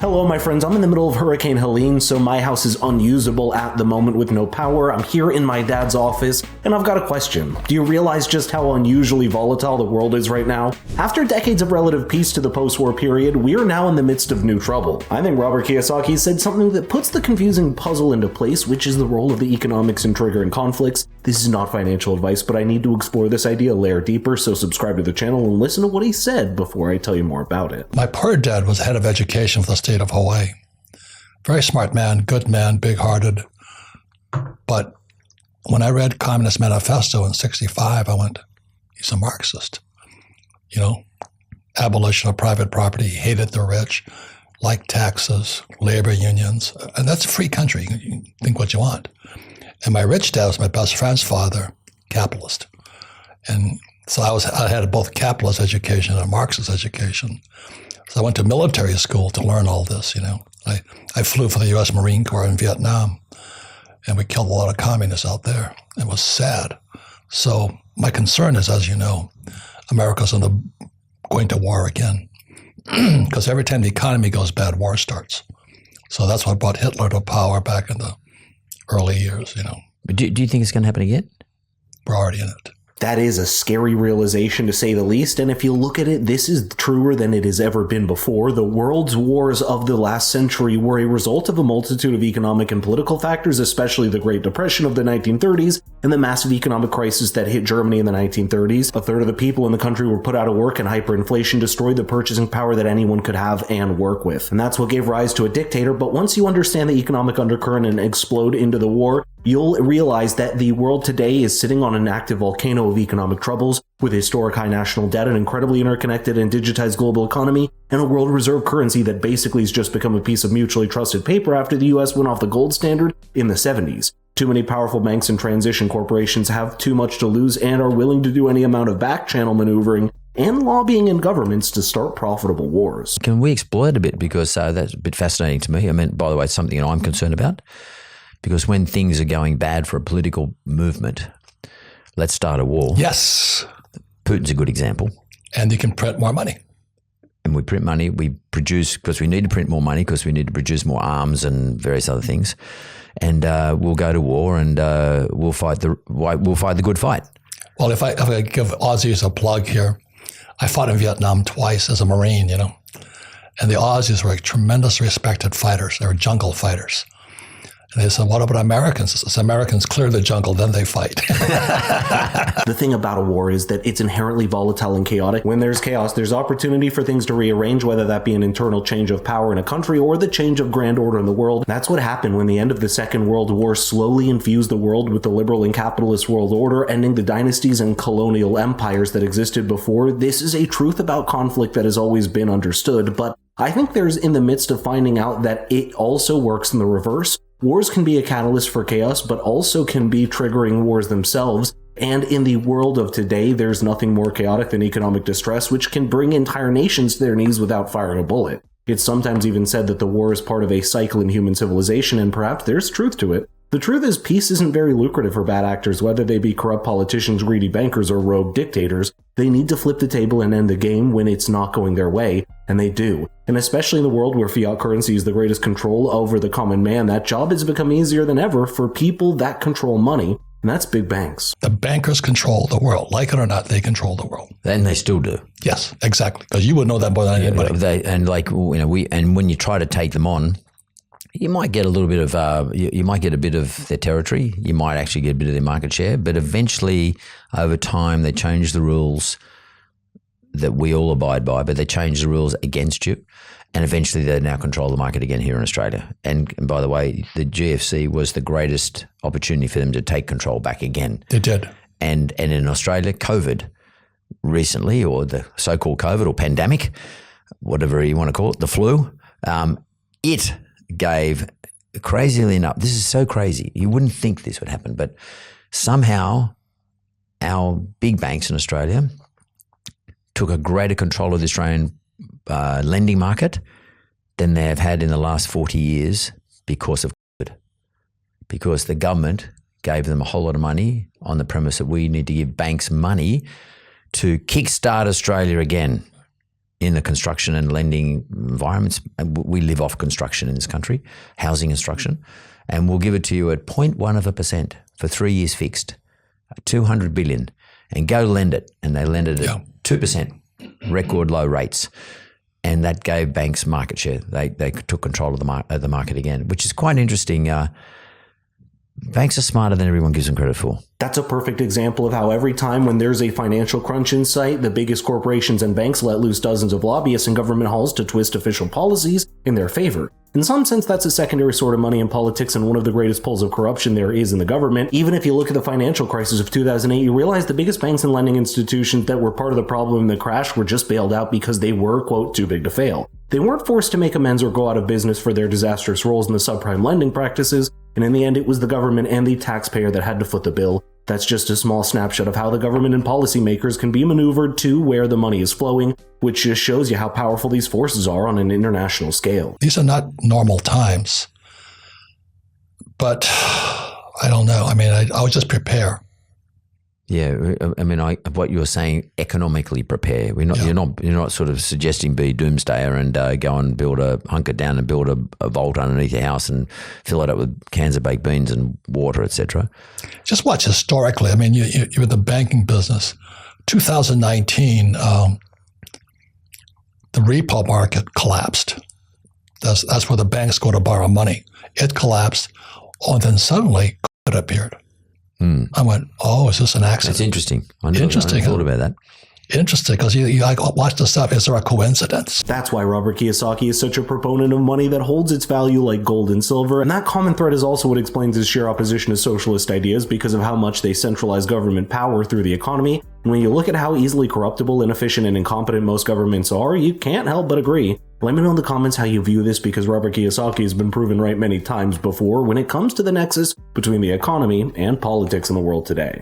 Hello, my friends. I'm in the middle of Hurricane Helene, so my house is unusable at the moment with no power. I'm here in my dad's office, and I've got a question. Do you realize just how unusually volatile the world is right now? After decades of relative peace to the post-war period, we're now in the midst of new trouble. I think Robert Kiyosaki said something that puts the confusing puzzle into place, which is the role of the economics in triggering conflicts. This is not financial advice, but I need to explore this idea a layer deeper, so subscribe to the channel and listen to what he said before I tell you more about it. My poor dad was head of education for the state of Hawaii. Very smart man, good man, big-hearted. But when I read Communist Manifesto in '65, I went, he's a Marxist. You know, abolition of private property, hated the rich, liked taxes, labor unions. And that's a free country. You can think what you want. And my rich dad was my best friend's father, capitalist. And so I had both capitalist education and a Marxist education. So I went to military school to learn all this, you know. I flew for the U.S. Marine Corps in Vietnam, and we killed a lot of communists out there. It was sad. So my concern is, as you know, America's going to war again. Because every time the economy goes bad, war starts. So that's what brought Hitler to power back in the early years, you know. But do you think it's going to happen again? We're already in it. That is a scary realization, to say the least, and if you look at it, this is truer than it has ever been before. The world's wars of the last century were a result of a multitude of economic and political factors, especially the Great Depression of the 1930s and the massive economic crisis that hit Germany in the 1930s. A third of the people in the country were put out of work, and hyperinflation destroyed the purchasing power that anyone could have and work with. And that's what gave rise to a dictator. But once you understand the economic undercurrent and explode into the war, you'll realize that the world today is sitting on an active volcano of economic troubles, with historic high national debt, an incredibly interconnected and digitized global economy, and a world reserve currency that basically has just become a piece of mutually trusted paper after the US went off the gold standard in the 70s. Too many powerful banks and transition corporations have too much to lose and are willing to do any amount of back-channel maneuvering and lobbying in governments to start profitable wars. Can we explore it a bit? Because that's a bit fascinating to me. I mean, by the way, it's something that I'm concerned about. Because when things are going bad for a political movement, let's start a war. Yes. Putin's a good example. And you can print more money. And we print money. We produce, because we need to print more money, because we need to produce more arms and various other things. And we'll go to war, and we'll fight the good fight. Well, if I give Aussies a plug here, I fought in Vietnam twice as a Marine, you know. And the Aussies were tremendously respected fighters. They were jungle fighters. And they said, what about Americans? As Americans clear the jungle, then they fight. The thing about a war is that it's inherently volatile and chaotic. When there's chaos, there's opportunity for things to rearrange, whether that be an internal change of power in a country or the change of grand order in the world. That's what happened when the end of the Second World War slowly infused the world with the liberal and capitalist world order, ending the dynasties and colonial empires that existed before. This is a truth about conflict that has always been understood, but I think there's in the midst of finding out that it also works in the reverse. Wars can be a catalyst for chaos, but also can be triggering wars themselves. And in the world of today, there's nothing more chaotic than economic distress, which can bring entire nations to their knees without firing a bullet. It's sometimes even said that the war is part of a cycle in human civilization, and perhaps there's truth to it. The truth is, peace isn't very lucrative for bad actors, whether they be corrupt politicians, greedy bankers, or rogue dictators. They need to flip the table and end the game when it's not going their way, and they do. And especially in the world where fiat currency is the greatest control over the common man, that job has become easier than ever for people that control money, and that's big banks. The bankers control the world. Like it or not, they control the world. And they still do. Yes, exactly. Because you would know that more than anybody. And when you try to take them on, you might get a little bit of you might get a bit of their territory. You might actually get a bit of their market share. But eventually, over time, they change the rules that we all abide by. But they change the rules against you, and eventually they now control the market again here in Australia. And by the way, the GFC was the greatest opportunity for them to take control back again. They did. And in Australia, COVID recently, or the so-called COVID or pandemic, whatever you want to call it, the flu, it gave, crazily enough, this is so crazy, you wouldn't think this would happen, but somehow our big banks in Australia took a greater control of the Australian lending market than they have had in the last 40 years because of COVID. Because the government gave them a whole lot of money on the premise that we need to give banks money to kickstart Australia again. in the construction and lending environments. We live off construction in this country, housing construction, and we'll give it to you at 0.1% for 3 years fixed, 200 billion, and go lend it. And they lend it at 2%, record low rates. And that gave banks market share. They took control of the market again, which is quite interesting. Banks are smarter than everyone gives them credit for. That's a perfect example of how every time when there's a financial crunch in sight, the biggest corporations and banks let loose dozens of lobbyists in government halls to twist official policies in their favor. In some sense, that's a secondary sort of money in politics and one of the greatest pools of corruption there is in the government. Even if you look at the financial crisis of 2008, you realize the biggest banks and lending institutions that were part of the problem in the crash were just bailed out because they were, quote, too big to fail. They weren't forced to make amends or go out of business for their disastrous roles in the subprime lending practices, and in the end, it was the government and the taxpayer that had to foot the bill. That's just a small snapshot of how the government and policymakers can be maneuvered to where the money is flowing, which just shows you how powerful these forces are on an international scale. These are not normal times, but I don't know. I mean, I would just prepare. Yeah, I mean, what you're saying, economically prepare. You're not sort of suggesting be doomsdayer and go and hunker down and build a vault underneath your house and fill it up with cans of baked beans and water, etc. Just watch historically. I mean, you're in the banking business. 2019, the repo market collapsed. That's where the banks go to borrow money. It collapsed, and then suddenly it appeared. I went, oh, is this an accident? That's interesting. I never thought about that. Interesting, because you like watch the stuff. Is there a coincidence? That's why Robert Kiyosaki is such a proponent of money that holds its value like gold and silver, and that common thread is also what explains his sheer opposition to socialist ideas because of how much they centralize government power through the economy. And when you look at how easily corruptible, inefficient, and incompetent most governments are, you can't help but agree. Let me know in the comments how you view this, because Robert Kiyosaki has been proven right many times before when it comes to the nexus between the economy and politics in the world today.